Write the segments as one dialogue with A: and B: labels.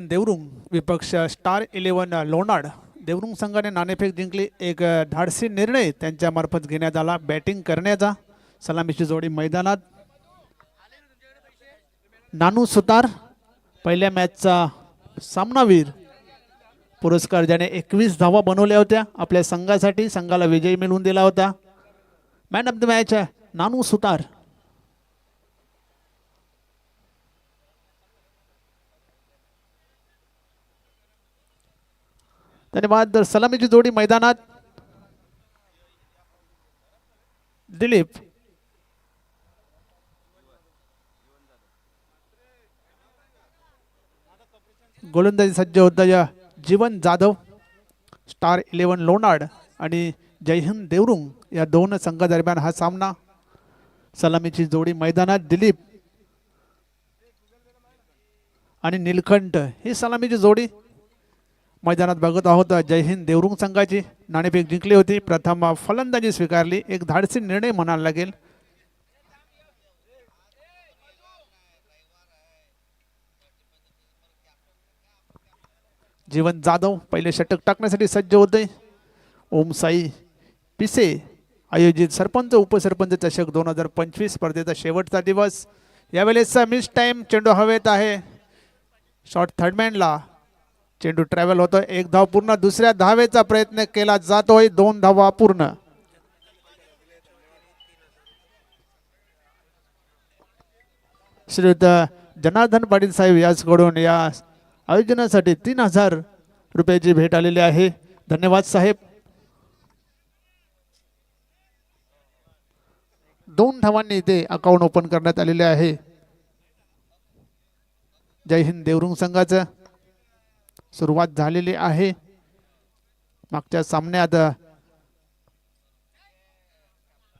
A: देवरुंग विपक्ष स्टार 11 लोणाड देवरुंग संघाने नाणेफेक जिंकली। एक धाडसी निर्णय त्यांच्या मार्फत घेण्यात आला बॅटिंग करण्याचा। सलामीची जोडी मैदानात। नानू सुतार पहिल्या मॅचचा सामनावीर पुरस्कार ज्याने 21 धावा बनवल्या होत्या आपल्या संघासाठी, संघाला विजय मिळवून दिला होता। मॅन ऑफ द मॅच नानू सुतार। धन्यवाद। सलामीची जोडी मैदानात। दिलीप गोलंदाजी सज्ज होता जीवन जाधव स्टार 11 लोणाड आणि जयहिंद देवरुंग या दोन संघादरम्यान हा सामना। सलामीची जोडी मैदानात। दिलीप आणि निलकंठ ही सलामीची जोडी मैदानात बघत आहोत। जयहिंद देवरुंग संघाची नाणेफेक जिंकली होती, प्रथम फलंदाजी स्वीकारली। एक धाडसी निर्णय म्हणायला लागेल। जीवन जाधव पहिले षटक टाकण्यासाठी सज्ज होते। ओम साई पिसे आयोजित सरपंच उपसरपंच चषक 2025 स्पर्धेचा शेवटचा दिवस। यावेळेसचा मिस टाइम चेंडू हवेत आहे। शॉट थर्डमॅनला चेंडू ट्रॅव्हल होतो। एक धाव पूर्ण। दुसऱ्या धावेचा प्रयत्न केला जातोय। 2 धावा पूर्ण। श्रीयुत जनार्दन पाटील साहेब याचकडून या आयोजनासाठी 3000 रुपयाची भेट आलेली आहे। धन्यवाद साहेब। 2 धावांनी इथे अकाउंट ओपन करण्यात आलेले आहे जय हिंद देवरुंग संघाचं। सुरुवात झालेली आहे। मागच्या सामन्यात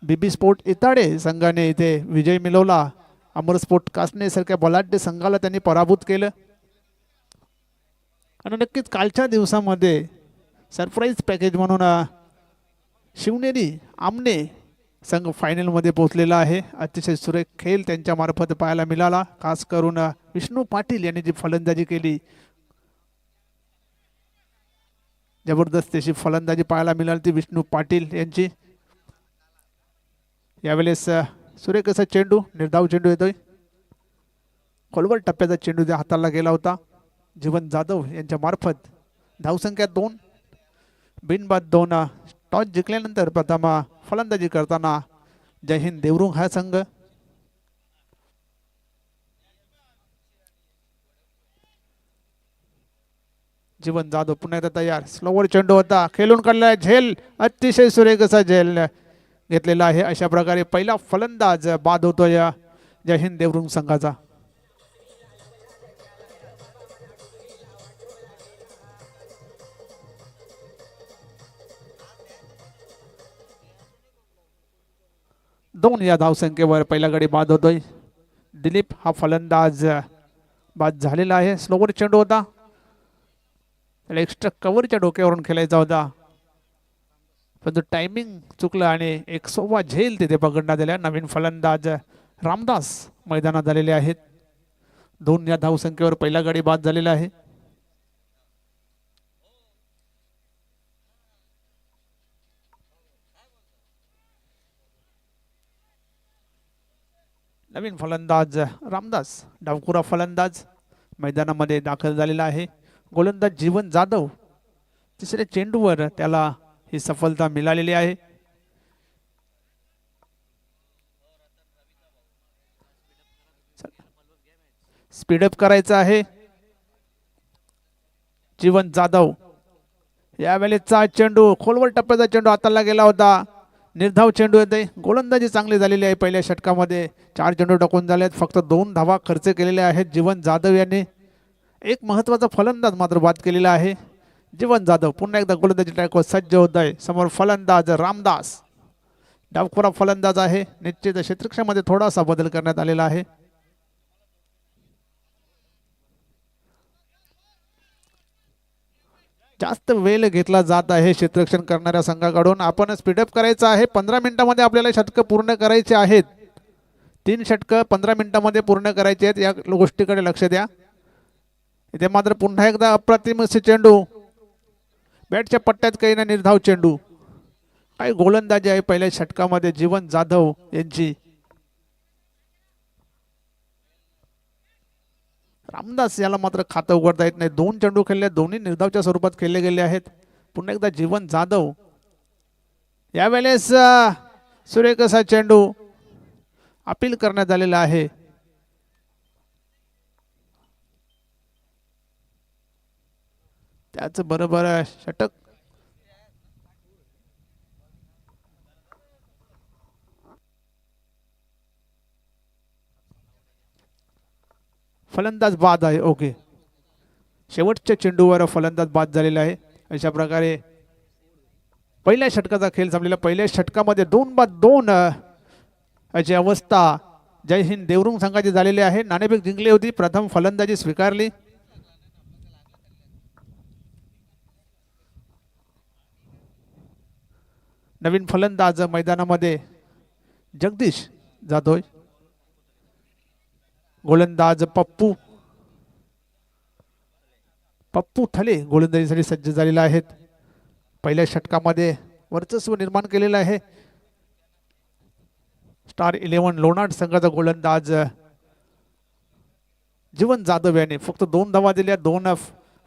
A: बीबी स्पोर्ट इताडे संघाने इथे विजय मिळवला। अमर स्पोर्ट कासने सारख्या बलाढ्य संघाला त्यांनी पराभूत केलं आणि नक्कीच कालच्या दिवसामध्ये सरप्राईज पॅकेज म्हणून शिवनेरी आमने संघ फायनल मध्ये पोहोचलेला आहे। अतिशय सुरेख खेळ त्यांच्या मार्फत पाहायला मिळाला। खास करून विष्णू पाटील यांनी जी फलंदाजी केली, जबरदस्त अशी फलंदाजी पाहायला मिळाली ती विष्णू पाटील यांची। यावेळेस सुरेख असा चेंडू निर्धाव चेंडू येतोय। खोलवर टप्प्याचा चेंडू त्या हाताला गेला होता जीवन जाधव यांच्या मार्फत। धावसंख्या 2 बिनबाद 2। टॉस जिंकल्यानंतर प्रथम फलंदाजी करताना जय हिंद देवरुंग हा संघ। जीवन जाधव पुन्हा एकदा तयार। स्लोवर चेंडू होता, खेळून काढला झेल। अतिशय सुरेख असा झेल घेतलेला आहे। अशा प्रकारे पहिला फलंदाज बाद होतोय जय हिंद देवरुंग संघाचा। दोन या धावसंख्येवर पहिला गडी बाद होतोय। दिलीप हा फलंदाज बाद झालेला आहे। स्लोवर चेंडू होता, त्याला एक्स्ट्रा कव्हरच्या डोक्यावरून खेळायचा होता, पण टायमिंग चुकलं आणि एक सोवा झेल तिथे पकडण्यात आल्या। नवीन फलंदाज रामदास मैदानात आलेले आहेत। 2 या धावसंख्येवर पहिला गडी बाद झालेला आहे। नवीन फलंदाज रामदास डावखुरा फलंदाज मैदानामध्ये दाखल झालेला आहे। गोलंदाज जीवन जाधव तिसऱ्या चेंडूवर त्याला ही सफलता मिळालेली आहे। स्पीडअप करायचं आहे। जीवन जाधव यावेळेचा चेंडू खोलवर टप्प्याचा चेंडू हाताला गेला होता। निर्धाव चेंडू येते। गोलंदाजी चांगली झालेली आहे। पहिल्या षटकामध्ये 4 चेंडू टाकून झालेत, फक्त 2 धावा खर्च केलेल्या आहेत जीवन जाधव यांनी। एक महत्त्वाचा फलंदाज मात्र बाद केलेला आहे। जीवन जाधव पुन्हा एकदा गोलंदाजी ट्रॅकवर सज्ज होत आहे। समोर फलंदाज रामदास डावखुरा फलंदाज आहे। निश्चित क्षेत्ररक्षणामध्ये थोडासा बदल करण्यात आलेला आहे। जास्त वेळ घेतला जात आहे क्षेत्ररक्षण करणाऱ्या संघाकडून। आपण स्पीडअप करायचं आहे। 15 मिनिटांमध्ये आपल्याला षटक पूर्ण करायचे आहेत। 3 षटक 15 मिनिटांमध्ये पूर्ण करायचे आहेत, या गोष्टीकडे लक्ष द्या। इथे मात्र पुन्हा एकदा अप्रतिम असे चेंडू, बॅटच्या पट्ट्यात काही ना निर्धाव चेंडू. काही गोलंदाजी आहे पहिल्या षटकामध्ये जीवन जाधव यांची. रामदास याला मात्र खातं उघडता येत नाही. 2 चेंडू खेळले, दोन्ही निर्धावच्या स्वरूपात खेळले गेले आहेत. पुन्हा एकदा जीवन जाधव. यावेळेस सुरेख असा चेंडू अपील करण्यात आलेला आहे. त्याच बरोबर षटक. फलंदाज बाद आहे. ओके, शेवटच्या चेंडूवर फलंदाज बाद झालेला आहे. अशा प्रकारे पहिल्या षटकाचा खेळ संपलेला. पहिल्या षटकामध्ये 2-2 अशी अवस्था जय हिंद देवरुंग संघाची झालेली आहे. नाणेफेक जिंकली होती, प्रथम फलंदाजी स्वीकारली. नवीन फलंदाज मैदानामध्ये जगदीश जाधव. गोलंदाज पप्पू थले गोलंदाजीसाठी सज्ज झालेले आहेत. पहिल्या षटकामध्ये वर्चस्व निर्माण केलेलं आहे. स्टार 11 लोणार संघाचा गोलंदाज जीवन जाधव याने फक्त 2 धावा दिल्या, 2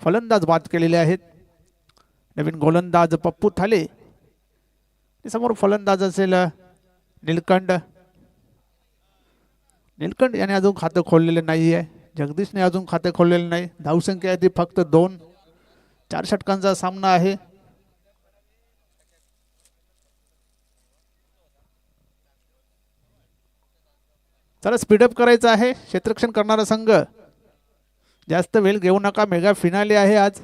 A: फलंदाज बाद केलेले आहेत. नवीन गोलंदाज पप्पू थाले. समोर फलंदाज असेल नीलकंठ याने अजून खातं खोललेले नाही आहे. जगदीशने अजून खाते खोललेले नाही. धावसंख्या आहे ती फक्त 2. 4 षटकांचा सामना आहे. चला स्पीडअप करायचं आहे. क्षेत्ररक्षण करणारा संघ जास्त वेळ घेऊ नका. मेगा फिनाले आहे आज.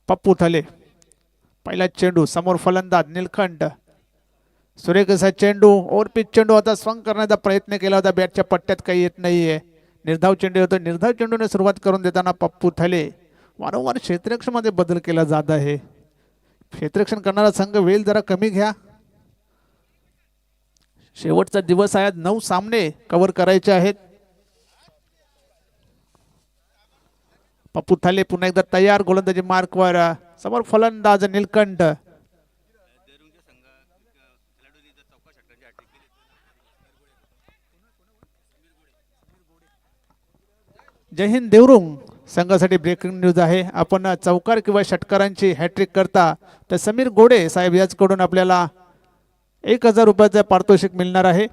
A: पप्पू थले. पहिला चेंडू, समोर फलंदाज नीलकंठ. सुरेख असा चेंडू, ओव्हर पिच चेंडू होता. स्वंग करण्याचा प्रयत्न केला होता, बॅटच्या पट्ट्यात काही येत नाहीये. निर्धाव चेंडू होता. निर्धाव चेंडूने सुरुवात करून देताना पप्पू थले. वारंवार क्षेत्ररक्षणामध्ये बदल केला जात आहे. क्षेत्ररक्षण करणारा संघ वेळ जरा कमी घ्या. शेवटचा दिवस आहे. 9 सामने कव्हर करायचे आहेत. पप्पू थले पुन्हा एकदा तयार गोलंदाजी मार्कवर. समोर फलंदाज नीलकंठ. जय हिंद देवरुंग संघासाठी ब्रेकिंग न्यूज आहे. आपण चौकार किंवा षटकारांची हॅट्रिक करता तर समीर गोडे साहेब याचकडून आपल्याला 1000 रुपयाचं पारितोषिक मिळणार आहे.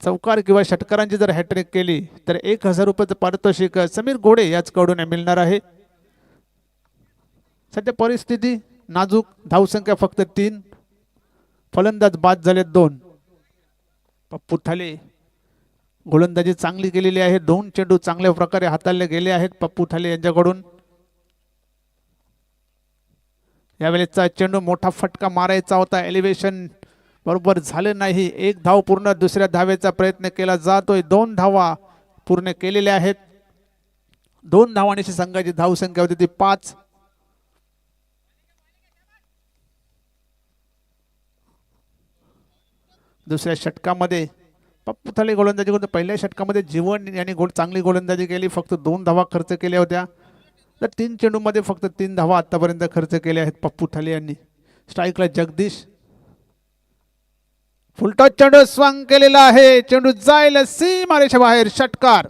A: चौकार किंवा षटकारांची जर हॅट्रिक केली तर 1000 रुपयाचं पारितोषिक समीर गोडे याचकडून मिळणार आहे. सध्या परिस्थिती नाजूक. धावसंख्या फक्त 3. फलंदाज बाद झाले 2. पप्पू थाले गोलंदाजी चांगली केलेली आहे. 2 चेंडू चांगल्या प्रकारे हाताळले गेले आहेत पप्पू थाले यांच्याकडून. यावेळेचा चेंडू मोठा फटका मारायचा होता. एलिव्हेशन बरोबर झालं नाही. 1 धाव पूर्ण. दुसऱ्या धावेचा प्रयत्न केला जातोय. 2 धावा पूर्ण केलेल्या आहेत. 2 धावांची संघाची धावसंख्या होती ती 5. दुसऱ्या षटकामध्ये पप्पू थाले गोलंदाजी करतो. पहिल्या षटकामध्ये जीवन यांनी चांगली गोलंदाजी केली. फक्त 2 धावा खर्च केल्या होत्या. तर 3 चेंडूमध्ये फक्त 3 धावा आतापर्यंत खर्च केल्या आहेत पप्पू थाले यांनी. स्ट्राईकला जगदीश. फुलटॉस चेंडू स्वांग केलेला आहे. चेंडू जाईल सीमारेषे बाहेर. षटकार.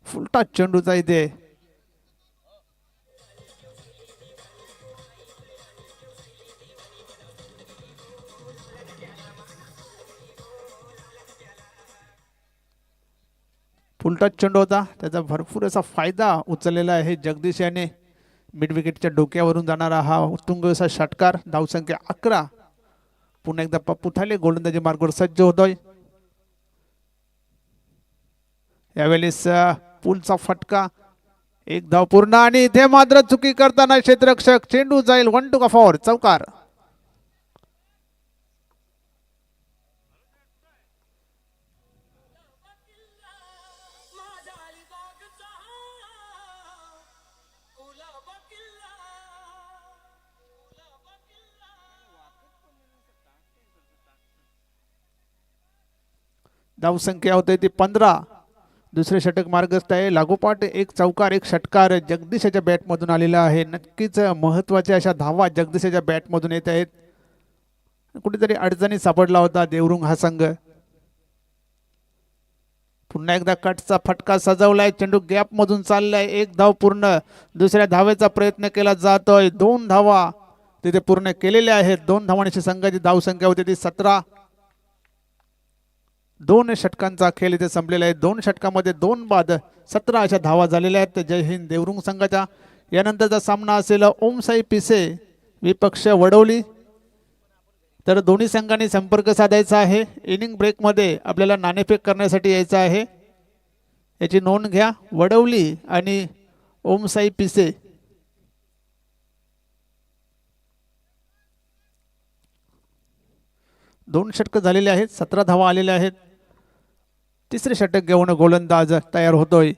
A: फुलटॉस चेंडूचा इथे फुलटॉस चेंडू होता. त्याचा भरपूर असा फायदा उचललेला आहे जगदीश याने. मिड विकेटच्या डोक्यावरून जाणारा हा उत्तुंग असा षटकार. धावसंख्या 11. पुन्हा एकदा पप्पू थाले गोलंदाजी मार्गावर सज्ज होतोय. यावेळेस पुलचा फटका. 1 धाव पूर्ण. आणि इथे मात्र चुकी करताना क्षेत्ररक्षक. चेंडू जाईल 1 टू फॉर. चौकार. धावसंख्या होते ती 15. दुसरे षटक मार्गस्थ आहे. लागोपाठ एक चौकार एक षटकार जगदीशाच्या बॅटमधून आलेला आहे. नक्कीच महत्त्वाच्या अशा धावा जगदीशाच्या बॅटमधून येत आहेत. कुठेतरी अडचणी सापडला होता देवरुंग हा संघ. पुन्हा एकदा कटचा फटका सजवलाय. चेंडू गॅप मधून चाललाय. एक धाव पूर्ण. दुसऱ्या धावेचा प्रयत्न केला जातोय. 2 धावा तिथे पूर्ण केलेल्या आहेत. 2 धावांची संघाची धावसंख्या होती ती 17. 2 षटकांचा खेळ इथे संपलेला आहे. 2 षटकामध्ये 2 बाद 17 अशा धावा झालेल्या आहेत जय हिंद देवरुंग संघाच्या. यानंतरचा सामना असेल ओमसाई पिसे विपक्ष वडवली. तर दोन्ही संघांनी संपर्क साधायचा आहे. इनिंग ब्रेकमध्ये आपल्याला नाणेफेक करण्यासाठी यायचं आहे. याची नोंद घ्या. वडवली आणि ओमसाई पिसे. दोन षटक झालेले आहेत. 17 धावा आलेल्या आहेत. तिसरे षटक घेऊन गोलंदाज तयार होतोय.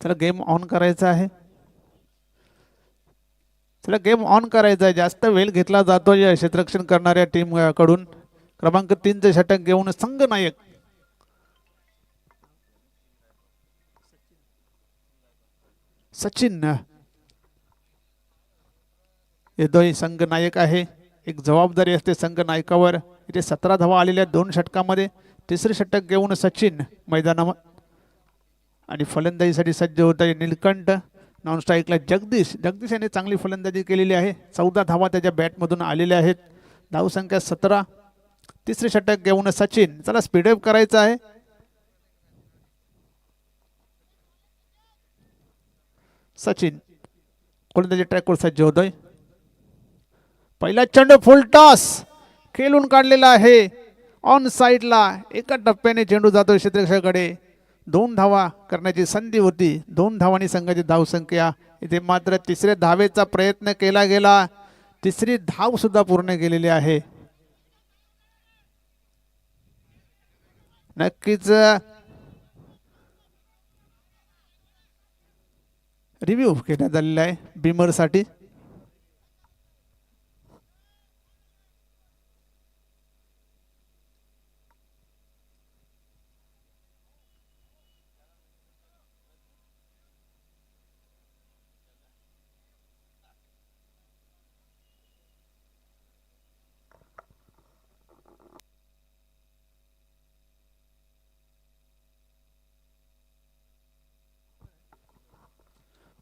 A: चला गेम ऑन करायचा आहे. चला गेम ऑन करायचा आहे. जास्त वेळ घेतला जातो या क्षेत्ररक्षण करणाऱ्या टीम कडून. क्रमांक 3 चे षटक घेऊन संघ नायक सचिन येतोय. संघ नायक आहे. एक जबाबदारी असते संघ नायकावर. इथे 17 धावा आलेल्या 2 षटकामध्ये. तिसरे षटक घेऊन सचिन मैदानावर आणि फलंदाजीसाठी सज्ज होत आहे नीलकंठ. नॉन स्ट्राईकला जगदीश. जगदीश याने चांगली फलंदाजी केलेली आहे. 14 धावा त्याच्या बॅटमधून आलेल्या आहेत. धावसंख्या 17. तिसरे षटक घेऊन सचिन. चला स्पीडअप करायचा आहे. सचिन गोलंदाजी ट्रॅकवर सज्ज होतोय. पहिला चेंडू फुल टॉस खेळून काढलेला आहे ऑन साईडला. एका टप्प्याने चेंडू जातोय क्षेत्ररक्षकाकडे. 2 धावा करण्याची संधी होती. 2 धावांनी संघाची धावसंख्या. इथे मात्र तिसऱ्या धावेचा प्रयत्न केला गेला. तिसरी धाव सुद्धा पूर्ण केलेली आहे. नक्कीच रिव्ह्यू घेण्यात आलेला आहे बिमर साठी.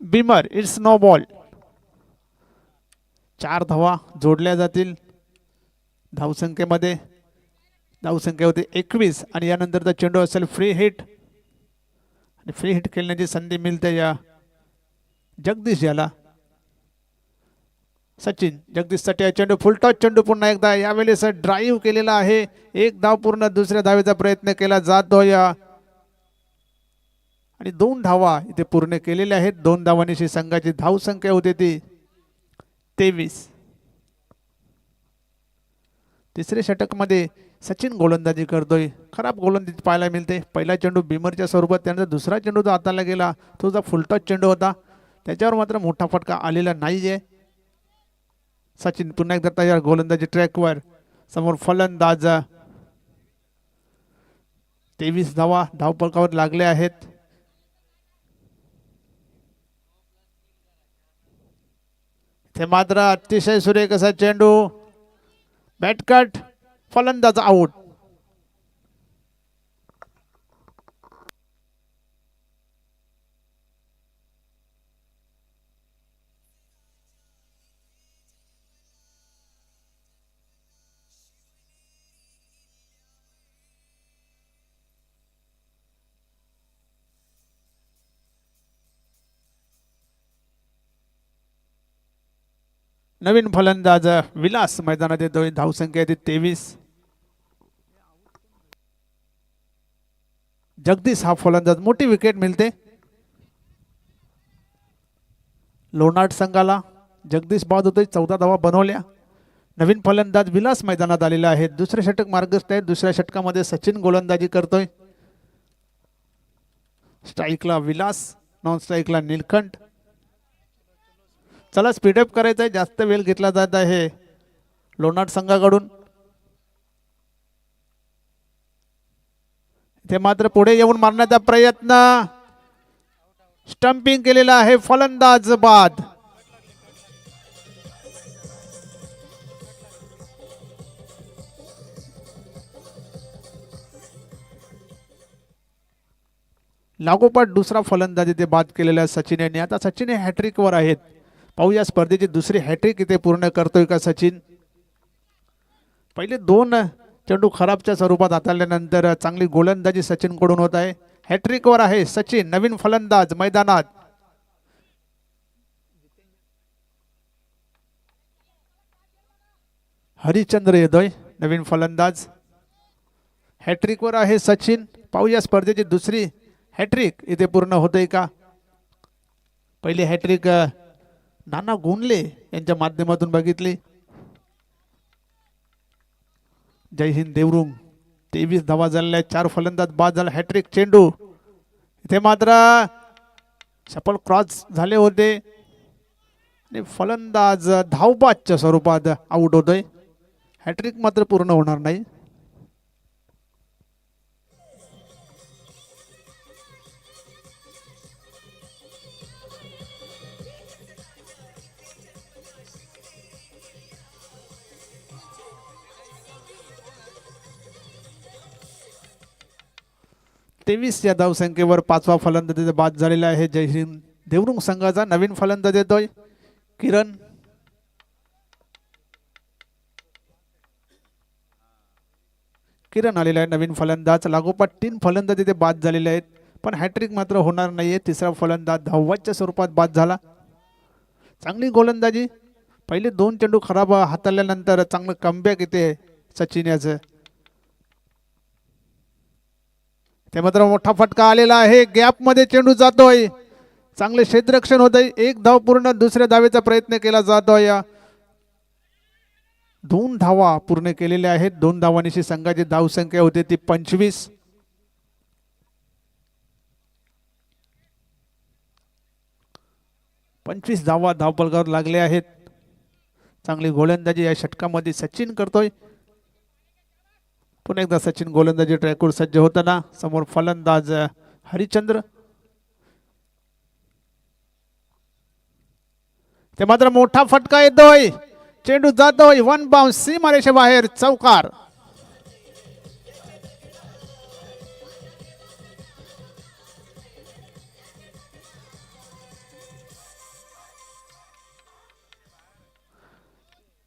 A: बिमर इट्स नो बॉल. 4 धावा जोडल्या जातील धावसंख्येमध्ये. धावसंख्या होती 21 आणि यानंतरचा चेंडू असेल फ्री हिट. आणि फ्री हिट खेळण्याची संधी मिळते या जगदीश याला. सचिन जगदीशसाठी चेंडू फुलटॉस चेंडू पुन्हा एकदा. यावेळेस ड्राईव्ह केलेला आहे. एक धाव पूर्ण. दुसऱ्या धावेचा प्रयत्न केला जातो या आणि 2 धावा इथे पूर्ण केलेल्या आहेत. 2 धावांची संघाची धावसंख्या होती ती 23. तिसरे षटक मध्ये सचिन गोलंदाजी करतोय. खराब गोलंदाजी पाहायला मिळते. पहिला चेंडू बिमरच्या स्वरूपात. त्यानंतर दुसरा चेंडू जो हाताला गेला तो जो फुलटॉस चेंडू होता त्याच्यावर मात्र मोठा फटका आलेला नाहीये. सचिन पुन्हा एकदा तयार गोलंदाजी ट्रॅकवर. समोर फलंदाज. 23 धावा धावफलकावर लागल्या आहेत. ते मात्र अतिशय सुरेख असा चेंडू. बॅटकट. फलंदाज आउट. नवीन फलंदाज विलास मैदानात येतोय. धावसंख्या येते 23. जगदीश हा फलंदाज, मोठी विकेट मिळते लोणाट संघाला. जगदीश बाद होतोय, 14 धावा बनवल्या. नवीन फलंदाज विलास मैदानात आलेला आहे. दुसरे षटक मार्गस्थ आहे. दुसऱ्या षटकामध्ये सचिन गोलंदाजी करतोय. स्ट्राईकला विलास, नॉन स्ट्राईकला नीलकंठ. चला स्पीडअप करायचं आहे, जास्त वेळ घेतला जात आहे लोणाट संघाकडून. ते मात्र पुढे येऊन मारण्याचा प्रयत्न, स्टंपिंग केलेला आहे, फलंदाज बाद. लागोपाठ दुसरा फलंदाज इथे बाद केलेला आहे सचिन यांनी. आता सचिन हे हॅट्रिक वर आहेत. पाहूया स्पर्धेची दुसरी हॅट्रिक इथे पूर्ण करतोय का सचिन. पहिले 2 चेंडू खराबच्या स्वरूपात हाताळल्यानंतर चांगली गोलंदाजी सचिन कडून होत आहे. हॅट्रिक वर आहे सचिन, नवीन फलंदाज मैदानात. हरिचंद्र येतोय, नवीन फलंदाज. हॅट्रिक वर आहे सचिन. पाहूया स्पर्धेची दुसरी हॅट्रिक इथे पूर्ण होते का. पहिली हॅट्रिक नाना गुंडले यांच्या माध्यमातून बघितली. जय हिंद देवरुंग. 23 धावा झालेल्या, 4 फलंदाज बाद झाला. हॅट्रिक चेंडू इथे मात्र सफल क्रॉस झाले होते आणि फलंदाज धावबादच्या स्वरूपात आउट होतोय. हॅट्रिक मात्र पूर्ण होणार नाही. तेवीस या धावसंख्येवर 5वा फलंदाज बाद झालेला आहे जय हिंद देवरुंग संघाचा. नवीन फलंदाज येतोय किरण. किरण आलेला आहे नवीन फलंदाज. लागोपाठ 3 फलंदाज इथे बाद झालेले आहेत, पण हॅट्रिक मात्र होणार नाहीये. तिसरा फलंदाज धावाच्या स्वरूपात बाद झाला. चांगली गोलंदाजी, पहिले 2 चेंडू खराब हाताळल्यानंतर चांगलं कमबॅक इथे सचिन याचं. ते मात्र मोठा फटका आलेला आहे, गॅप मध्ये चेंडू जातोय. चांगले क्षेत्ररक्षण होतंय. 1 धाव पूर्ण, दुसऱ्या धावेचा प्रयत्न केला जातोय. 2 धावा पूर्ण केलेल्या आहेत. 2 धावांची संघाची धावसंख्या होती ती 25. धावा धावफलकावर लागले आहेत. चांगली गोलंदाजी या षटकामध्ये सचिन करतोय. पुन्हा एकदा सचिन गोलंदाजी ट्रॅकवर सज्ज होताना. समोर फलंदाज हरिचंद्र. ते मात्र मोठा फटका येतोय, चेंडू जातोय 1 बाउंस, सीमारेषे बाहेर, चौकार.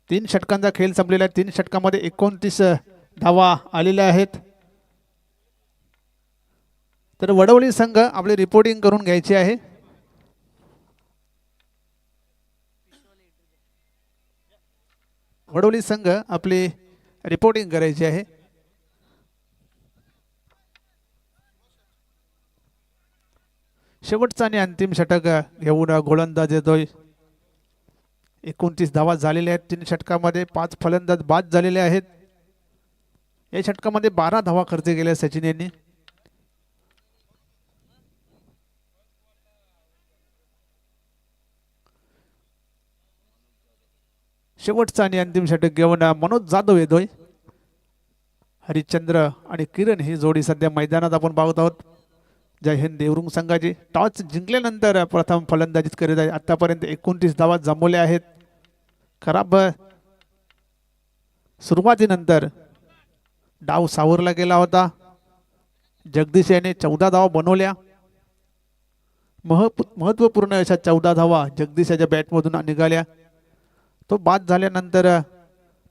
A: तीन षटकांचा खेळ संपलेला आहे. 3 षटकामध्ये 29 धावा आलेल्या आहेत. तर वडवली संघ आपली रिपोर्टिंग करून घ्यायची आहे. वडवली संघ आपली रिपोर्टिंग करायची आहे. शेवटचा आणि अंतिम षटक घेऊन गोलंदाज येतोय. 29 धावा झालेल्या आहेत 3 षटकामध्ये. 5 फलंदाज बाद झालेले आहेत. या षटकामध्ये 12 धावा खर्च केल्या सचिन यांनी. शेवटचा आणि अंतिम षटक घेऊन मनोज जाधव येतोय. हरिश्चंद्र आणि किरण ही जोडी सध्या मैदानात आपण पाहत आहोत. जय हिंद देवरुंग संघाची टॉस जिंकल्यानंतर प्रथम फलंदाजीत करीत आहे. आतापर्यंत 29 धावा जमवल्या आहेत. खराब सुरुवातीनंतर डाव सावरला गेला होता. जगदीश याने 14 धावा बनवल्या. महत्वपूर्ण अशा 14 धावा जगदीशाच्या बॅटमधून निघाल्या. तो बाद झाल्यानंतर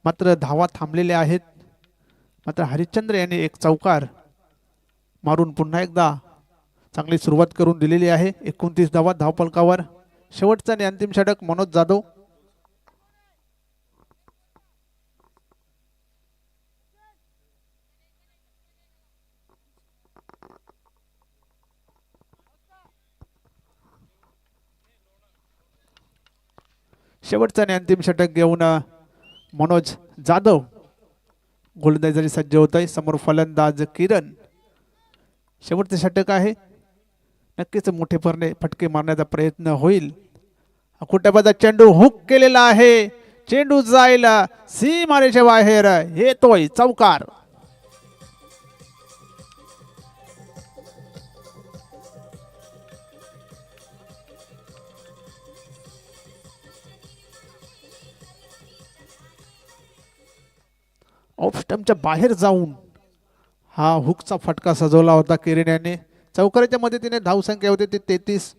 A: मात्र धावा थांबलेल्या आहेत. मात्र हरिश्चंद्र यांनी एक चौकार मारून पुन्हा एकदा चांगली सुरुवात करून दिलेली आहे. 29 धावा धावफलकावर. शेवटचा आणि अंतिम षटक मनोज जाधव. शेवटचा आणि अंतिम षटक घेऊन मनोज जाधव गोलंदाजी सज्ज होत आहे. समोर फलंदाज किरण. शेवटचे षटक आहे. नक्कीच मोठे फटके मारण्याचा प्रयत्न होईल. कुठेबाजा चेंडू हुक केलेला आहे. चेंडू जायला सीमारेषे बाहेर येतोय चौकार. ऑफ स्टंपच्या बाहेर जाऊन हा हुकचा फटका सजवला होता किरण याने. चौकाराच्या मदतीने धावसंख्या होती ती 33.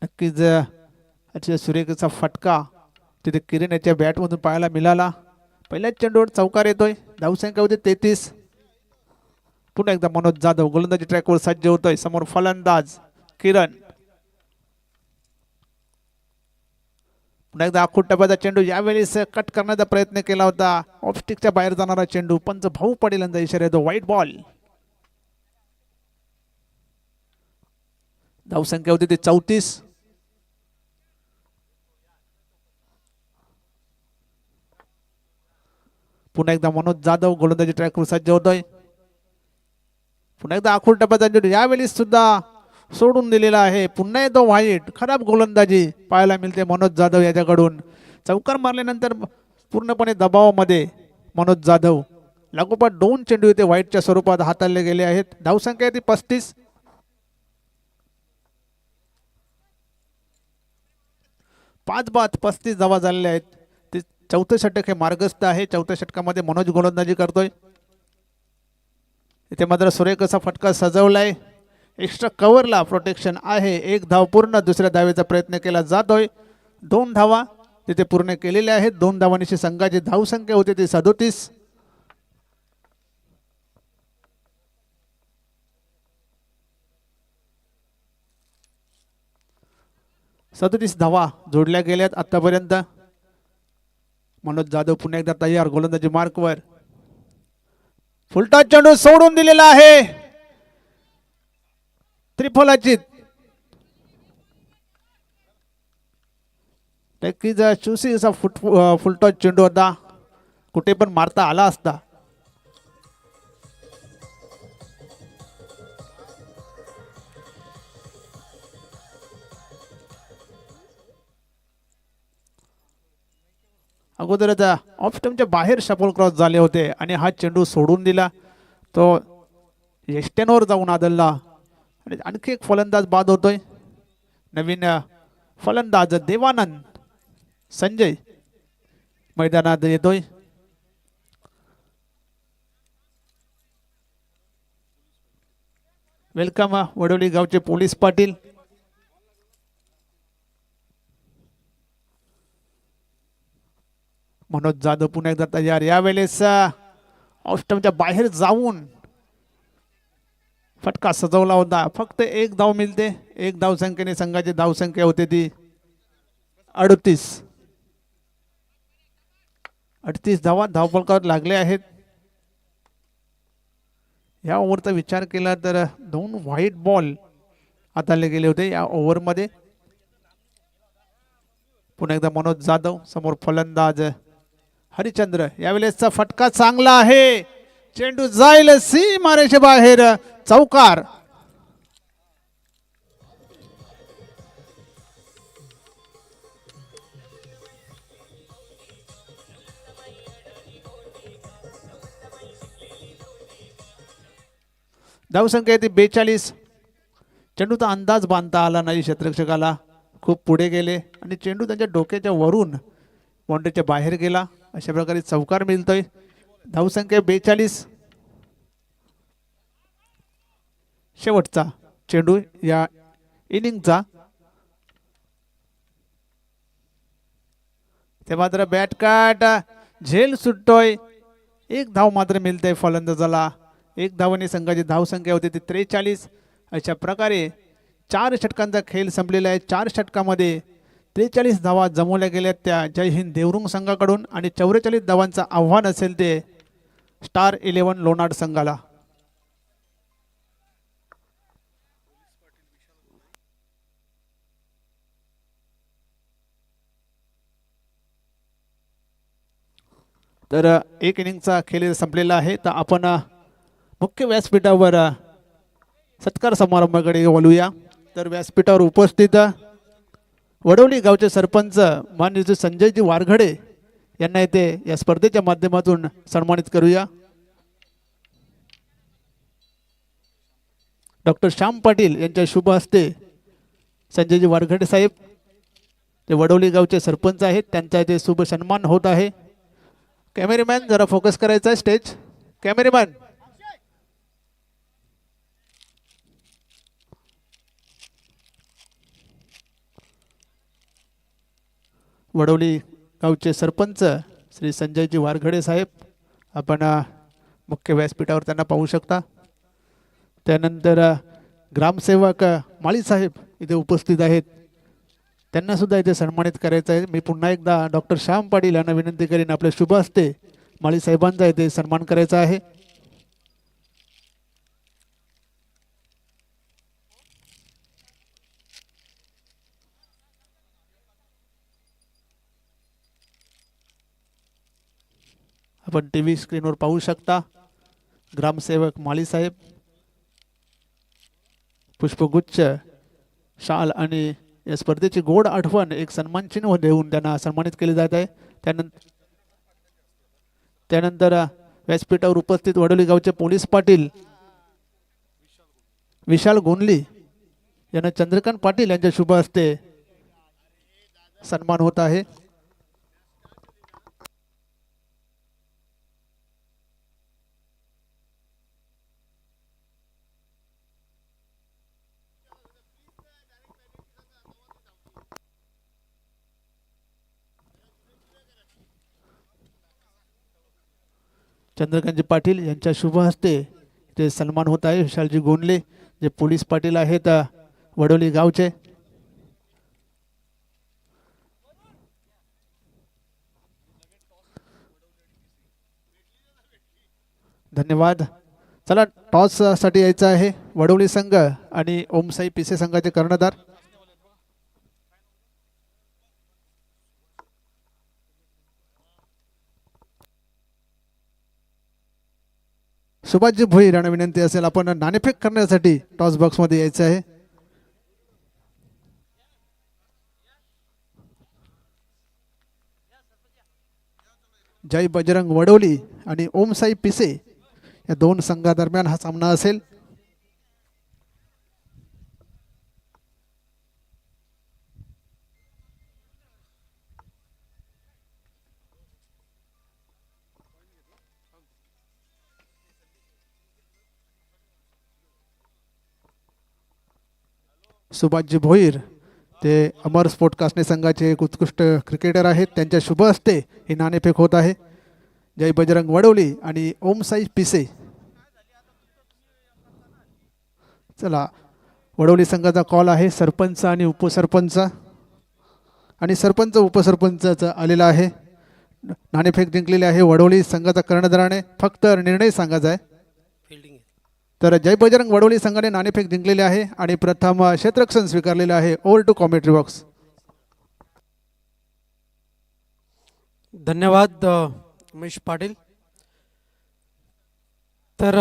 A: नक्कीच अतिशय सुरेखचा फटका तिथे किरण याच्या बॅटमधून पाहायला मिळाला. पहिल्याच चेंडूवर चौकार येतोय. धावसंख्या होती 33. पुन्हा एकदा मनोज जाधव गोलंदाजी ट्रॅकवर सज्ज होतोय. समोर फलंदाज किरण. पुन्हा एकदा आखूड टप्प्याचा चेंडू यावेळेस कट करण्याचा प्रयत्न केला होता. ऑफस्टिकच्या बाहेर जाणारा चेंडू. पंच भाऊ पडेल यांचा इशारा येतो. White ball. धावसंख्या होती ती 34. पुन्हा एकदा मनोज जाधव गोलंदाजी ट्रॅकवर सज्ज होतोय. पुन्हा एकदा आखूड टप्प्याचा चेंडू यावेळेस सुद्धा सोडून दिलेला आहे. पुन्हा येतो व्हाईट. खराब गोलंदाजी पाहायला मिळते मनोज जाधव याच्याकडून. चौकार मारल्यानंतर पूर्णपणे दबावामध्ये मनोज जाधव. लागोपाठ 2 चेंडू इथे व्हाईटच्या स्वरूपात हाताळले गेले आहेत. धावसंख्या ती 35. 5 बाद 35 धावा झालेल्या आहेत. ते चौथं षटक हे मार्गस्थ आहे. चौथ्या षटकामध्ये मनोज गोलंदाजी करतोय. इथे मात्र सुरेख असा फटका सजवलाय. एक्स्ट्रा कव्हरला प्रोटेक्शन आहे. 1 धाव पूर्ण. दुसऱ्या धावेचा प्रयत्न केला जातोय. 2 धावा तिथे पूर्ण केलेल्या आहेत. 2 धावांची संघाची धावसंख्या होती ती 37. धावा जोडल्या गेल्यात आतापर्यंत. मनोज जाधव पुन्हा एकदा तयार गोलंदाजी मार्कवर. फुलटॉस चेंडू सोडून दिलेला आहे. त्रिफलाचित. चुसी असा फुलटॉस चेंडू होता. कुठे पण मारता आला असता. अगोदरच ऑफ स्टंपच्या बाहेर शपल क्रॉस झाले होते आणि हा चेंडू सोडून दिला. तो एस्टेनवर जाऊन आदळला आणि आणखी एक फलंदाज बाद होतोय. नवीन फलंदाज देवानंद संजय मैदानात येतोय. वेलकम वडोली गावचे पोलीस पाटील. मनोज जाधव पुन्हा एकदा तयार. यावेळेस ऑफ स्टंपच्या बाहेर जाऊन फटका सजवला होता. फक्त 1 धाव मिळते. 1 धाव संख्येने संघाची धावसंख्या होते ती 38. 38 धावा धावफलकावर लागले आहेत. या ओव्हरचा विचार केला तर 2 व्हाईट बॉल हाताळले गेले होते या ओव्हरमध्ये. पुन्हा एकदा मनोज जाधव. समोर फलंदाज हरिचंद्र. यावेळेसचा फटका चांगला आहे. चेंडू जाईल सीमारेषे बाहेर. चौकार. धावसंख्या ती 42. चेंडूचा अंदाज बांधता आला नाही क्षेत्ररक्षकाला. खूप पुढे गेले आणि चेंडू त्यांच्या डोक्याच्या वरून बाउंड्रीच्या बाहेर गेला. अशा प्रकारे चौकार मिळतोय. धावसंख्या 42. शेवटचा चेंडू या इनिंगचा. ते मात्र बॅट काट झेल सुटतोय. 1 धाव मात्र मिळते फलंदाजाला. 1 धावाने संघाची धावसंख्या होती ती 43. अशा प्रकारे 4 षटकांचा खेळ संपलेला आहे. 4 षटकामध्ये 43 धावा जमवल्या गेल्या त्या जय हिंद देवरुंग संघाकडून आणि 44 धावांचं आव्हान असेल ते स्टार 11 लोणार संघाला. तर एक इनिंगचा खेळ संपलेला आहे. तर आपण मुख्य व्यासपीठावर सत्कार समारंभाकडे वळूया. तर व्यासपीठावर उपस्थित वडवली गावचे सरपंच माननीय संजयजी वारघडे यांना येथे या स्पर्धेच्या माध्यमातून सन्मानित करूया. डॉक्टर श्याम पाटील यांच्या शुभ हस्ते संजयजी वारघडे साहेब ते वडवली गावचे सरपंच आहेत, त्यांचा इथे शुभ सन्मान होत आहे. कॅमेरामॅन जरा फोकस करायचा आहे स्टेज. कॅमेरामॅन वडवली गावचे सरपंच श्री संजयजी वारघडे साहेब आपण मुख्य व्यासपीठावर त्यांना पाहू शकता. त्यानंतर ग्रामसेवक माळी साहेब इथे उपस्थित आहेत, त्यांना सुद्धा इथे सन्मानित करायचं आहे. मी पुन्हा एकदा डॉक्टर श्याम पाटील यांना विनंती करीन आपल्या शुभ हस्ते माळी साहेबांचा इथे सन्मान करायचा आहे. आपण टीव्ही स्क्रीनवर पाहू शकता ग्रामसेवक माळी साहेब पुष्पगुच्छ शाल आणि या स्पर्धेची गोड आठवण एक सन्मान चिन्ह देऊन त्यांना सन्मानित केले जात आहे. त्यानंतर व्यासपीठावर उपस्थित वडोली गावचे पोलीस पाटील विशाल गोंदली यांना चंद्रकांत पाटील यांच्या शुभ हस्ते सन्मान होत आहे. चंद्रकांतजी पाटील यांच्या शुभ हस्ते ते सन्मान होत आहे. विशालजी गोंदले जे पोलीस पाटील आहेत वडोली गावचे. धन्यवाद. चला टॉस साठी यायचं आहे वडोली संघ आणि ओमसाई पिसे संघाचे कर्णधार. सुभाषजी भोईर यांना विनंती असेल आपण नाणेफेक करण्यासाठी टॉस बॉक्स मध्ये यायचं आहे. जय बजरंग वडोली आणि ओमसाई पिसे या दोन संघादरम्यान हा सामना असेल. सुभाषजी भोईर ते अमर स्पोर्ट कासने संघाचे एक उत्कृष्ट क्रिकेटर आहेत, त्यांच्या शुभ हस्ते ही नाणेफेक होत आहे. जय बजरंग वडोली आणि ओमसाई पिसे. चला वडोली संघाचा कॉल आहे. सरपंच आणि उपसरपंच आणि सरपंच उपसरपंचाचा आलेला आहे. नाणेफेक जिंकलेली आहे वडोली संघाचा कर्णधाराने. फक्त निर्णय सांगायचा आहे. तर जय बजरंग वडोली संघाने नाणेफेक जिंकलेले आहे आणि प्रथम क्षेत्ररक्षण स्वीकारलेले आहे. Over to commentary box.
B: धन्यवाद उमेश पाटील. तर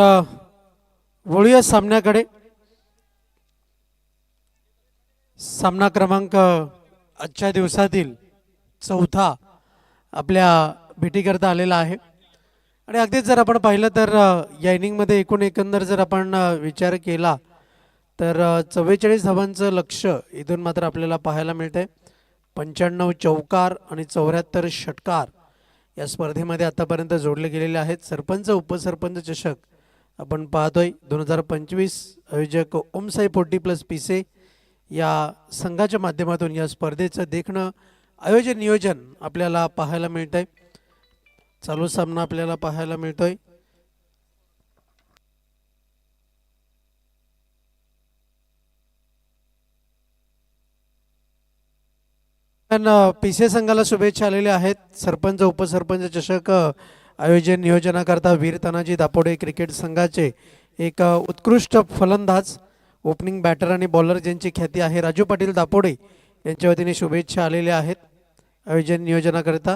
B: वळूया सामन्याकडे. सामना क्रमांक आजच्या दिवसातील चौथा आपल्या भेटीकरता आलेला आहे आणि अगदीच जर आपण पाहिलं तर या इनिंगमध्ये एकंदर जर आपण विचार केला तर 44 धावांचं लक्ष इथून मात्र आपल्याला पाहायला मिळतंय. 95 चौकार आणि 74 षटकार या स्पर्धेमध्ये आतापर्यंत जोडले गेलेले आहेत. सरपंच उपसरपंच चषक आपण पाहतोय 2025 आयोजक ओमसाई 40+ पिसे या संघाच्या माध्यमातून या स्पर्धेचं देखणं आयोजन नियोजन आपल्याला पाहायला मिळतंय. चालू सामना आपल्याला पाहायला मिळतोय. पिसे संघाला शुभेच्छा आलेल्या आहेत. सरपंच उपसरपंच चषक आयोजन नियोजनाकरता वीर तानाजी दापोडे क्रिकेट संघाचे एक उत्कृष्ट फलंदाज ओपनिंग बॅटर आणि बॉलर ज्यांची ख्याती आहे राजू पाटील दापोडे यांच्या वतीने शुभेच्छा आलेल्या आहेत आयोजन नियोजनाकरता.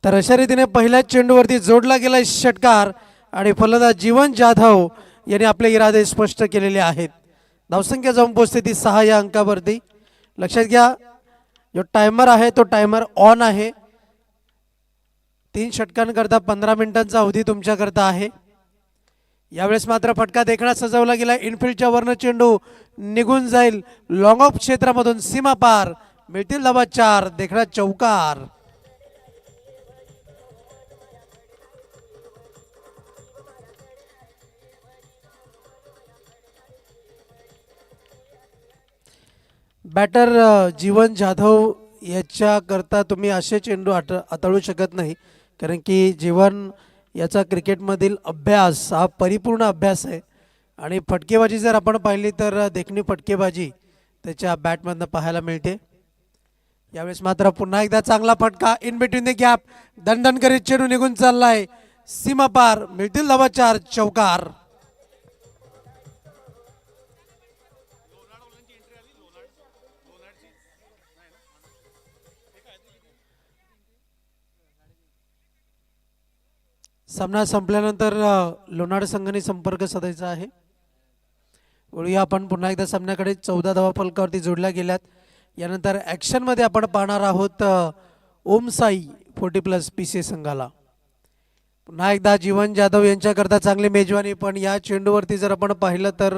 B: तर अशा रीतीने पहिल्याच चेंडूवरती जोडला गेला षटकार आणि फलंदाज जीवन जाधव यांनी आपले इरादे स्पष्ट केलेले आहेत. धावसंख्या जाऊन पोहोचते ती 6 या अंकावरती. लक्षात घ्या, जो टायमर आहे तो टायमर ऑन आहे. 3 षटकांकरता 15 मिनिटांचा अवधी तुमच्याकरता आहे. यावेळेस मात्र फटका देखणा सजवला गेला. इनफिल्डच्या वरनं चेंडू निघून जाईल लॉंग ऑफ क्षेत्रामधून, सीमा पार. मिळतील धावा 4. देखणा चौकार. बॅटर जीवन जाधव याच्याकरता तुम्ही असे चेंडू हाताळू शकत नाही, कारण की जीवन याचा क्रिकेटमधील अभ्यास हा परिपूर्ण अभ्यास आहे. आणि फटकेबाजी जर आपण पाहिली तर देखणी फटकेबाजी त्याच्या बॅटमधनं पाहायला मिळते. यावेळेस मात्र पुन्हा एकदा चांगला फटका. इन बिटवीन द गॅप दणदण करीत चेंडू निघून चाललाय, सीमा पार. मिळतील धावा 4. चौकार. सामना संपल्यानंतर लोणाड संघाने संपर्क साधायचा आहे. वळूया आपण पुन्हा एकदा सामन्याकडे. 14 धावा फलकावरती जोडल्या गेल्यात. यानंतर ॲक्शनमध्ये आपण पाहणार आहोत ओम साई 40+ PC संघाला. पुन्हा एकदा जीवन जाधव यांच्याकरता चांगली मेजवानी, पण या चेंडूवरती जर आपण पाहिलं तर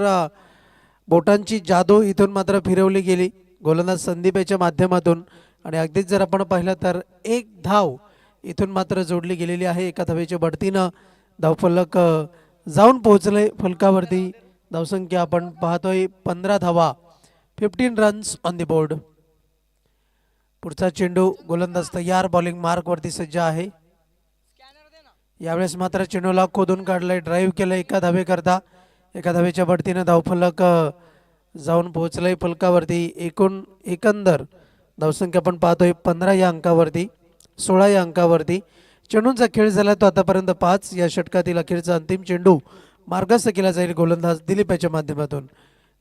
B: बोटांची जादू इथून मात्र फिरवली गेली गोलंदाज संदीप याच्या माध्यमातून. आणि अगदीच जर आपण पाहिलं तर 1 धाव इथून मात्र जोडली गेलेली आहे. एका धावेच्या बढतीनं धावफलक जाऊन पोहोचले फलकावरती. धावसंख्या आपण पाहतोय 15 धावा, 15 रन्स ऑन द बोर्ड. पुढचा चेंडू गोलंदाज तयार, बॉलिंग मार्कवरती सज्ज आहे. यावेळेस मात्र चेंडूला खोदून काढलंय, ड्राईव्ह केलं एका धावेकरता. एका धावेच्या बढतीनं धावफलक जाऊन पोहोचलंय फलकावरती. एकंदर धावसंख्या आपण पाहतोय 15 या अंकावरती, 16 या अंकावरती. चेंडूंचा खेळ झाला तो आतापर्यंत 5. या षटकातील अखेरचा अंतिम चेंडू मार्गस्थ केला जाईल गोलंदाज दिलीप याच्या माध्यमातून.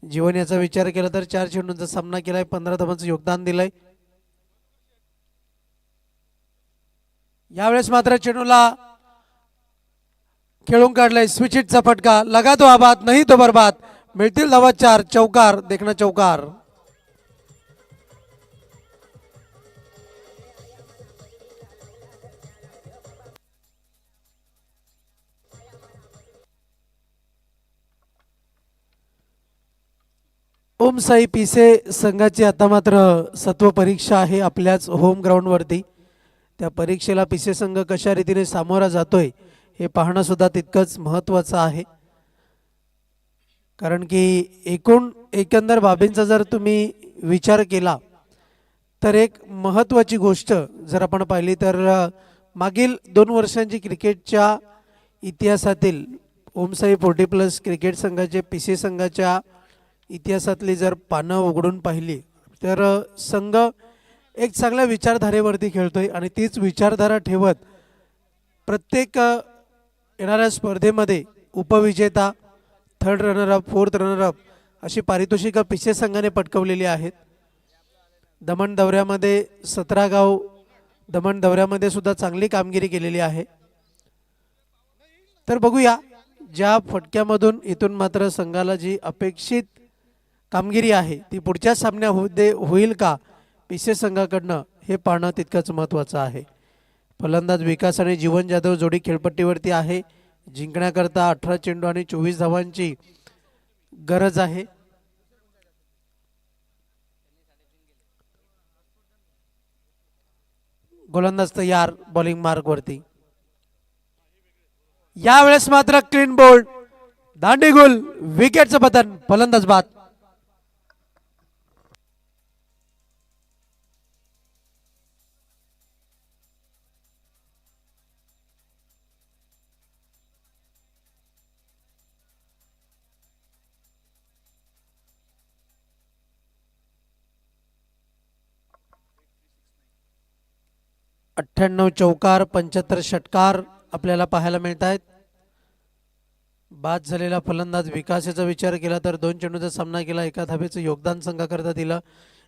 B: जीवन याचा विचार केला तर 4 चेंडूंचा सामना केलाय, 15 धावांचं योगदान दिलंय. यावेळेस मात्र चेंडूला खेळून काढलाय, स्विच हिटचा फटका. लगा तो आबाद नाही तो बर्बाद. मिळतील धावा 4. चौकार. देखणा चौकार. ओम साई पिसे संघाची आता मात्र सत्व परीक्षा आहे आपल्याच होम ग्राउंडवरती. त्या परीक्षेला पिसे संघ कशा रीतीने सामोरा जातोय हे पाहणं सुद्धा तितकंच महत्त्वाचं आहे. कारण की एकंदर बाबींचा जर तुम्ही विचार केला तर एक महत्त्वाची गोष्ट जर आपण पाहिली तर मागील 2 वर्षांची क्रिकेटच्या इतिहासातील ओम साई 40+ क्रिकेट संघाचे पिसे संघाच्या इतिहासातली जर पानं उघडून पाहिली तर संघ एक चांगल्या विचारधारेवरती खेळतोय. आणि तीच विचारधारा ठेवत प्रत्येक येणाऱ्या स्पर्धेमध्ये उपविजेता, 3rd रनरअप, 4th रनरअप अशी पारितोषिकं पिसे संघाने पटकवलेली आहेत. दमण दौऱ्यामध्ये 17 गाव दमण दौऱ्यामध्ये सुद्धा चांगली कामगिरी केलेली आहे. तर बघूया ज्या फटक्यामधून इथून मात्र संघाला जी अपेक्षित कामगिरी आहे ती पुढच्या सामन्यामध्ये होईल का पिसे संघाकडनं, हे पाहणं तितकंच महत्त्वाचं आहे. फलंदाज विकास आणि जीवन जाधव जोडी खेळपट्टीवरती आहे. जिंकण्याकरता 18 चेंडू आणि 24 धावांची गरज आहे. गोलंदाज तयार, बॉलिंग मार्कवरती. यावेळेस मात्र क्लीन बोल्ड, दांडीगुल, विकेटचं पतन. फलंदाज बाद. अठ्ठ्याण्णव चौकार, 75 षटकार आपल्याला पाहायला मिळत आहेत. बाद झालेला फलंदाज विकासाचा विचार केला तर 2 चेंडूचा सामना केला, 1 धावेचं योगदान संघाकरता दिलं.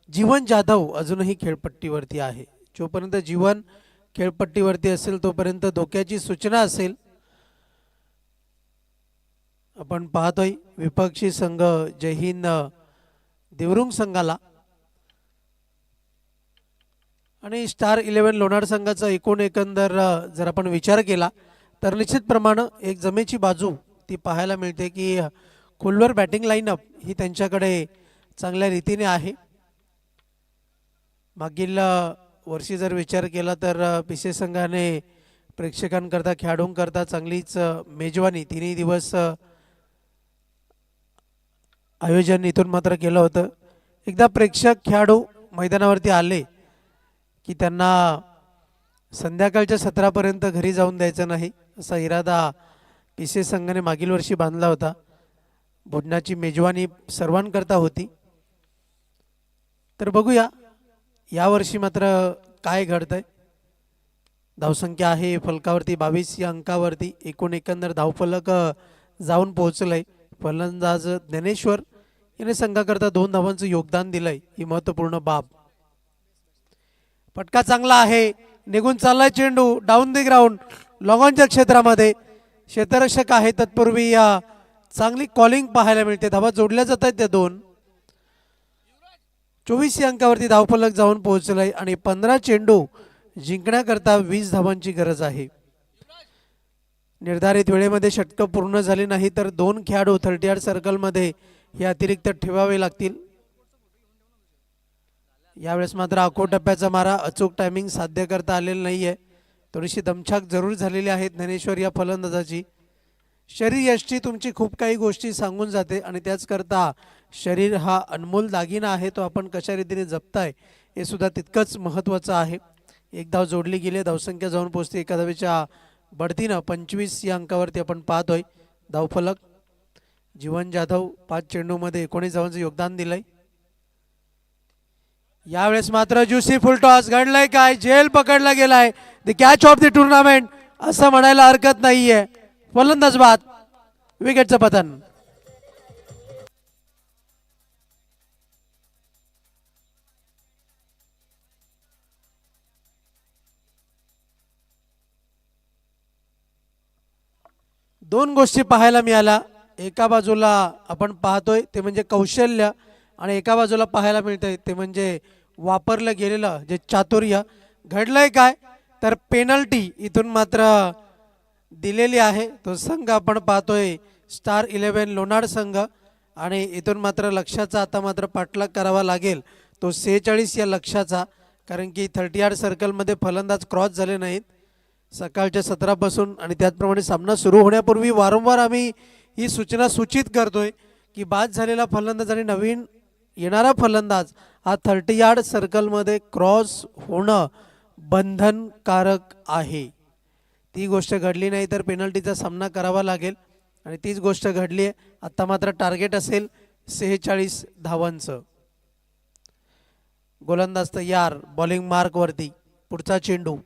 B: जीवन जाधव अजूनही खेळपट्टीवरती आहे. जोपर्यंत जीवन खेळपट्टीवरती असेल तोपर्यंत धोक्याची सूचना असेल. आपण पाहतोय विपक्षी संघ जय हिंद देवरुंग संघाला आणि स्टार 11 लोणार संघाचा एकूण एकंदर जर आपण विचार केला तर निश्चितप्रमाणे एक जमेची बाजू ती पाहायला मिळते की खोलवर बॅटिंग लाईनअप ही त्यांच्याकडे चांगल्या रीतीने आहे. मागील वर्षी जर विचार केला तर पिसे संघाने प्रेक्षकांकरता खेळाडूंकरता चांगलीच मेजवानी तिन्ही दिवस आयोजन इथून मात्र केलं होतं. एकदा प्रेक्षक खेळाडू मैदानावरती आले की त्यांना संध्याकाळच्या सत्रापर्यंत घरी जाऊन द्यायचं नाही असा इरादा पिसे संघाने मागील वर्षी बांधला होता. भोजनाची मेजवानी सर्वांकरता होती. तर बघूया यावर्षी मात्र काय घडतंय. धावसंख्या आहे फलकावरती 22 या अंकावरती. एकूण एकंदर धावफलक जाऊन पोहोचलंय. फलंदाज ज्ञानेश्वर याने संघाकरता 2 धावांचं योगदान दिलंय ही महत्त्वपूर्ण बाब. फटका चांगला आहे. निघून चाललाय चेंडू डाऊन द ग्राउंड लॉंगॉनच्या क्षेत्रामध्ये. क्षेत्ररक्षक आहे तत्पूर्वी चांगली कॉलिंग पाहायला मिळते. धावा जोडल्या जात आहेत त्या 2. 24 या अंकावरती धावफलक जाऊन पोहोचलाय आणि 15 चेंडू जिंकण्याकरता 20 धावांची गरज आहे. निर्धारित वेळेमध्ये षटकं पूर्ण झाली नाही तर 2 खेळाडू 38 सर्कलमध्ये हे अतिरिक्त ठेवावे लागतील. यावेळेस मात्र आखो टप्प्याचा मारा अचूक टायमिंग साध्य करता आलेलं नाहीये. थोडीशी दमछाक जरूर झालेली आहे ज्ञानेश्वर या फलंदाजाची. शरीर यष्टी तुमची खूप काही गोष्टी सांगून जाते आणि त्याचकरता शरीर हा अनमोल दागिना आहे. तो आपण कशा रीतीने जपताय हे सुद्धा तितकंच महत्त्वाचं आहे. एक धाव जोडली गेली. धावसंख्या जाऊन पोहोचते एका धावेच्या बढतीनं 25 या अंकावरती आपण पाहतोय. धावफलक जीवन जाधव 5 चेंडूमध्ये 19 धावांचं योगदान दिलंय. यावेळेस मात्र ज्युसी फुलटॉस घडलंय काय. झेल पकडला गेलाय. The catch of the tournament असं म्हणायला हरकत नाहीये. फलंदाज बाद. विकेटचं पतन. दोन गोष्टी पाहायला मिळाल्या. एका बाजूला आपण पाहतोय ते म्हणजे कौशल्य आणि एका बाजूला पाहायला मिळतंय ते म्हणजे वापरलं गेलेलं जे चातुर्य. घडलंय काय तर पेनल्टी इथून मात्र दिलेली आहे. तो संघ आपण पाहतोय स्टार 11 लोणार संघ आणि इथून मात्र लक्ष्याचा आता मात्र पाठलाग करावा लागेल तो 46 या लक्ष्याचा. कारण की 38 सर्कलमध्ये फलंदाज क्रॉस झाले नाहीत सकाळच्या सत्रापासून आणि त्याचप्रमाणे सामना सुरू होण्यापूर्वी वारंवार आम्ही ही सूचना सूचित करतोय की बाद झालेला फलंदाज आणि नवीन येणारा फलंदाज हा 38 सर्कलमध्ये क्रॉस होणं बंधनकारक आहे. ती गोष्ट घडली नाही तर पेनल्टीचा सामना करावा लागेल आणि तीच गोष्ट घडली आहे. आता मात्र टार्गेट असेल 46 धावांचं. गोलंदाज तयार बॉलिंग मार्कवरती. पुढचा चेंडू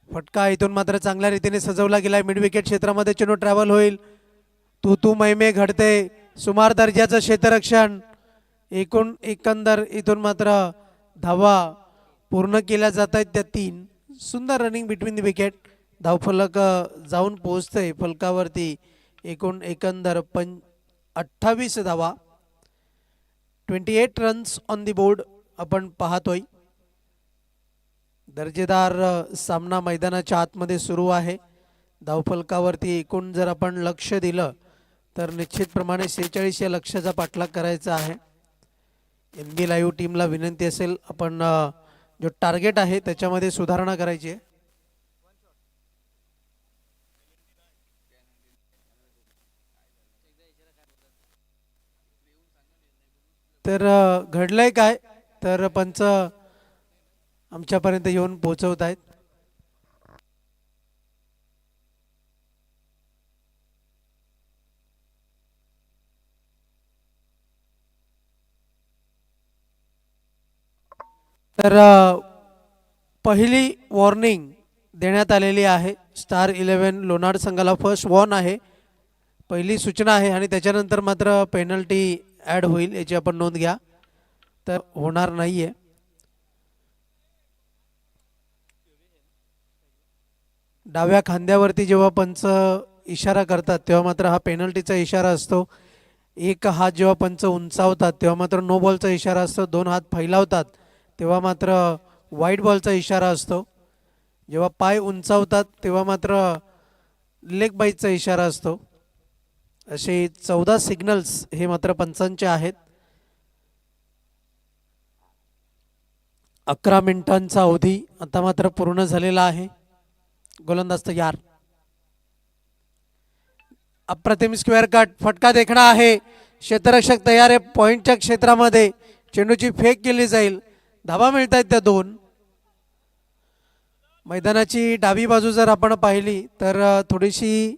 B: फटका इथून मात्र चांगल्या रीतीने सजवला गेलाय. मिड विकेट क्षेत्रामध्ये चेंडू ट्रॅव्हल होईल. तू मैमे घडते. सुमार दर्जाचं क्षेत्ररक्षण. एकूण एकंदर इथून मात्र धावा पूर्ण केल्या जात आहेत त्या 3. सुंदर रनिंग बिटवीन द विकेट. धावफलक जाऊन पोहोचते फलकावरती. एकूण एकंदर 28 धावा 28 रन्स ऑन द बोर्ड आपण पाहतोय. दर्जेदार सामना मैदानाच्या आतमध्ये सुरू आहे. धावफलकावरती एकूण जर आपण लक्ष दिलं तर निश्चितप्रमाणे 46 या लक्ष्याचा पाठलाग करायचा आहे. NB लाईव्ह टीमला विनंती असेल आपण जो टार्गेट आहे त्याच्यामध्ये सुधारणा करायची आहे. तर घडलंय काय तर पंच आमच्यापर्यंत येऊन पोहोचवत आहेत. तर पहिली वॉर्निंग देण्यात आलेली आहे. स्टार 11 लोणार संघाला फर्स्ट वॉर्न आहे. पहिली सूचना आहे आणि त्याच्यानंतर मात्र पेनल्टी ॲड होईल याची आपण नोंद घ्या. तर होणार नाहीये. डाव्या खांद्यावरती जेव्हा पंच इशारा करतात तेव्हा मात्र हा पेनल्टीचा इशारा असतो. एक हात जेव्हा पंच उंचावतात तेव्हा मात्र नो बॉलचा इशारा असतो. दोन हात फैलावतात तेव्हा मात्र वाईट बॉलचा इशारा असतो. जेव्हा पाय उंचावतात तेव्हा मात्र लेग बाईचा इशारा असतो. असे 14 सिग्नल्स हे मात्र पंचांचे आहेत. 11 मिनिटांचा अवधी आता मात्र पूर्ण झालेला आहे. गोलंदाज तयार. अप्रतिम स्क्वेअर कट फटका देखणा आहे. क्षेत्ररक्षक तयार आहे. पॉइंटच्या क्षेत्रामध्ये चेंडूची फेक केली जाईल. धावा मिळत आहेत त्या दोन. मैदानाची डावी बाजू जर आपण पाहिली तर थोडीशी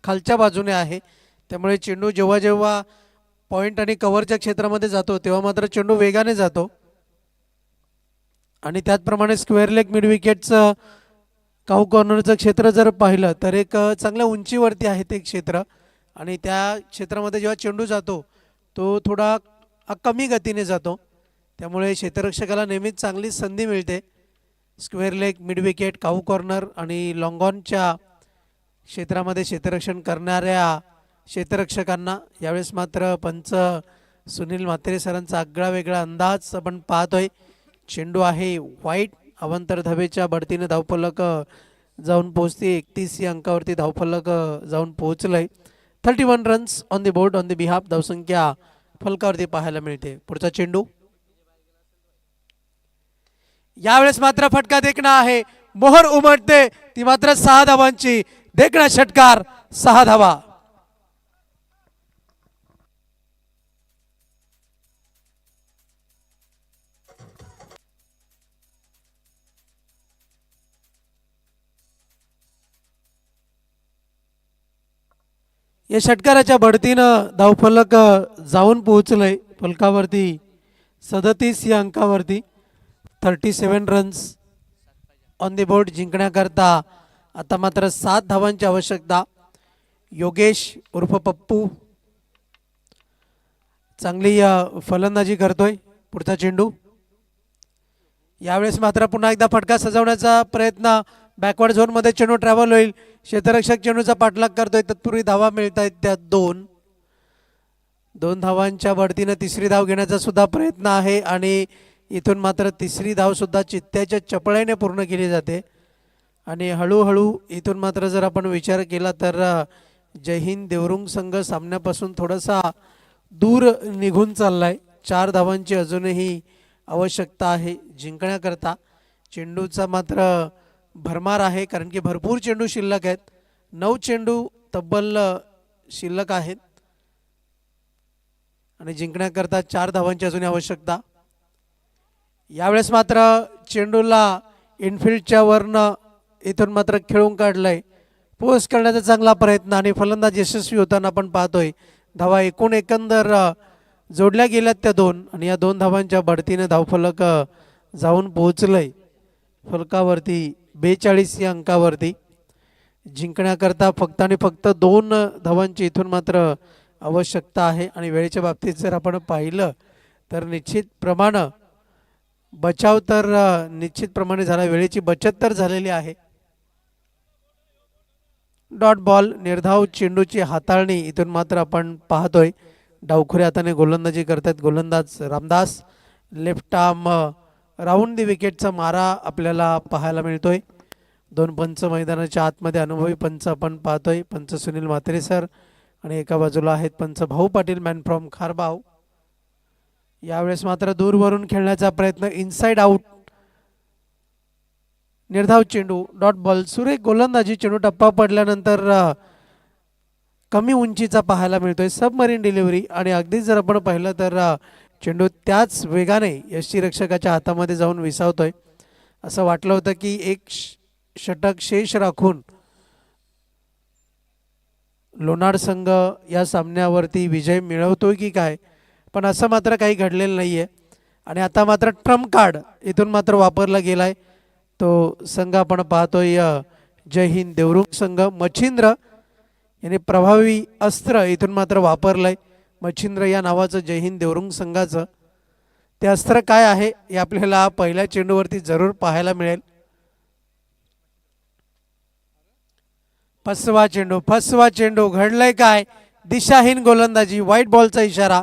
B: खालच्या बाजूने आहे. त्यामुळे चेंडू जेव्हा जेव्हा पॉइंट आणि कव्हरच्या क्षेत्रामध्ये जातो तेव्हा मात्र चेंडू वेगाने जातो. आणि त्याचप्रमाणे स्क्वेअर लेग मिड विकेटचं काऊ कॉर्नरचं क्षेत्र जर पाहिलं तर एक चांगल्या उंचीवरती आहे ते क्षेत्र. आणि त्या क्षेत्रामध्ये जेव्हा चेंडू जातो तो थोडा कमी गतीने जातो. त्यामुळे क्षेत्ररक्षकाला नेहमीच चांगली संधी मिळते. स्क्वेअर लेग मिड विकेट काऊ कॉर्नर आणि लॉंगॉनच्या क्षेत्रामध्ये क्षेत्ररक्षण करणाऱ्या क्षेत्ररक्षकांना यावेळेस मात्र पंच सुनील म्हात्रे सरांचा आगळा वेगळा अंदाज आपण पाहतोय. चेंडू आहे वाईट. अवांतर धावेच्या बढतीने धावफलक जाऊन पोहोचते. 31 या अंकावरती धावफलक जाऊन पोहोचलंय. 31 runs on the board on the behalf. धावसंख्या फलकावरती पाहायला मिळते. पुढचा चेंडू यावेळेस मात्र फटका देखणा आहे. मोहर उमटते ती मात्र 6 धावांची. देखणा षटकार 6 धावा. या षटकाराच्या बढतीनं धावफलक जाऊन पोहोचलंय फलकावरती 37 या अंकावरती. 37 रन्स ऑन द बोर्ड जिंकण्याकरता आता मात्र 7 धावांची आवश्यकता. योगेश उर्फ पप्पू चांगली फलंदाजी करतोय. पुढचा चेंडू यावेळेस मात्र पुन्हा एकदा फटका सजवण्याचा प्रयत्न. बॅकवर्ड झोनमध्ये चेंडू ट्रॅव्हल होईल. क्षेत्ररक्षक चेंडूचा पाठलाग करतोय. तत्पूर्वी धावा मिळत आहेत त्या 2 धावांच्या बढतीनं तिसरी धाव घेण्याचा सुद्धा प्रयत्न आहे. आणि इथून मात्र तिसरी धाव सुद्धा चित्त्याच्या चपळाईने पूर्ण केली जाते. आणि हळूहळू इथून मात्र जर आपण विचार केला तर जय हिंद देवरुंग संघ सामन्यापासून थोडासा दूर निघून चाललाय. 4 धावांची अजूनही आवश्यकता आहे जिंकण्याकरता. चेंडूचा मात्र भरमार आहे कारण की भरपूर चेंडू शिल्लक आहेत. 9 चेंडू तब्बल शिल्लक आहेत. आणि जिंकण्याकरता 4 धावांची अजून आवश्यकता. यावेळेस मात्र चेंडूला इनफिल्डच्या वरनं इथून मात्र खेळून काढलंय. पोस्ट करण्याचा चांगला प्रयत्न आणि फलंदाज यशस्वी होताना आपण पाहतोय. धावा एकंदर जोडल्या गेल्यात त्या 2. आणि या 2 धावांच्या बढतीने धावफलक जाऊन पोहोचलंय फलकावरती 42 या अंकावरती. जिंकण्याकरता फक्त आणि फक्त 2 धावांची इथून मात्र आवश्यकता आहे. आणि वेळेच्या बाबतीत जर आपण पाहिलं तर निश्चितप्रमाणे बचाव तर निश्चितप्रमाणे झाला. वेळेची बचत तर झालेली आहे. डॉट बॉल निर्धाव चेंडूची हाताळणी इथून मात्र आपण पाहतोय. डावखुऱ्या हाताने गोलंदाजी करतात गोलंदाज रामदास. लेफ्ट आर्म राऊंड दी विकेटचा मारा आपल्याला पाहायला मिळतोय. 2 पंच मैदानाच्या आतमध्ये अनुभवी पंच आपण पाहतोय. पंच सुनील म्हात्रे सर आणि एका बाजूला आहेत पंच भाऊ पाटील मॅन फ्रॉम खारबाव. यावेळेस मात्र दूरवरून खेळण्याचा प्रयत्न. Inside out. निर्धाव चेंडू डॉट बॉल. सुरेख गोलंदाजी. चेंडू टप्पा पडल्यानंतर कमी उंचीचा पाहायला मिळतोय. Submarine delivery. आणि अगदीच जर आपण पाहिलं तर चेंडू त्याच वेगाने यष्टीरक्षकाच्या हातामध्ये जाऊन विसावतोय. असं वाटलं होतं की एक षटक शेष राखून लोणार संघ या सामन्यावरती विजय मिळवतोय की काय, पण असं मात्र काही घडलेलं नाही आहे. आणि आता मात्र ट्रम्प कार्ड इथून मात्र वापरला गेला आहे. तो संघ आपण पाहतोय जय हिंद देवरुंग संघ. मच्छिंद्र याने प्रभावी अस्त्र इथून मात्र वापरलं आहे. मच्छिंद्र या नावाचं जय हिंद देवरुंग संघाचं ते अस्त्र काय आहे हे आपल्याला पहिल्या चेंडूवरती जरूर पाहायला मिळेल. फसवा चेंडू घडलंय काय? दिशाहीन गोलंदाजी, व्हाईट बॉलचा इशारा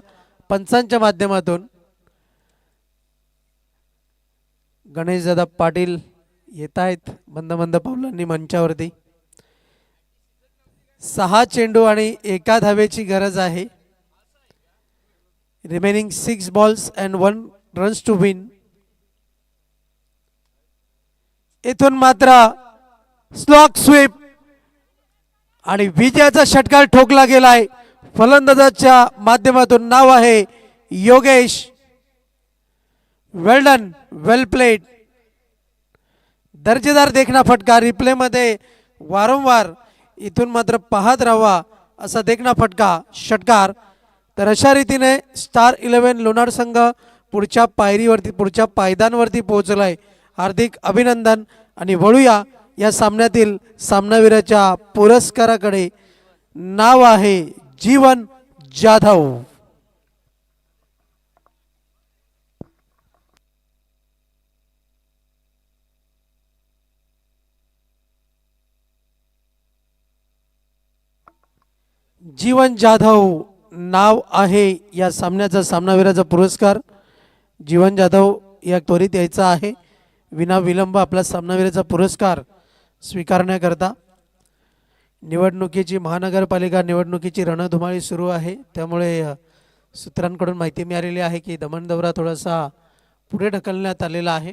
B: पंचांच्या माध्यमातून. गणेशदादा पाटील येत आहेत मंद मंद पावलांनी मंचावरती. 6 चेंडू आणि 1 धावेची गरज आहे. Remaining 6 balls and 1 runs to win. इथून मात्र स्लॉक स्वीप आणि विजयाचा षटकार ठोकला गेलाय. फलंदाजाच्या माध्यमातून नाव आहे योगेश. वेल डन, वेल प्लेड. दर्जेदार देखना फटका. रिप्ले मध्ये वारंवार इथून मात्र पाहत राहावा असा देखना फटका षटकार. तर अशा रीतीने स्टार 11 लोणार संघ पुढच्या पायरीवरती, पुढच्या पायदानवरती पोहोचलाय. हार्दिक अभिनंदन. आणि वळूया या सामन्यातील सामनावीराच्या पुरस्काराकडे. नाव आहे जीवन जाधव. जीवन जाधव नाव आहे या सामन्याचा सामनावीराचा पुरस्कार. जीवन जाधव या त्वरित यायचा आहे. विना विलंब आपला सामनावीराचा पुरस्कार स्वीकारण्याकरता. निवडणुकीची, महानगरपालिका निवडणुकीची रणधुमाळी सुरू आहे. त्यामुळे सूत्रांकडून माहिती मिळालेली आहे की दमण दौरा थोडासा पुढे ढकलण्यात आलेला आहे.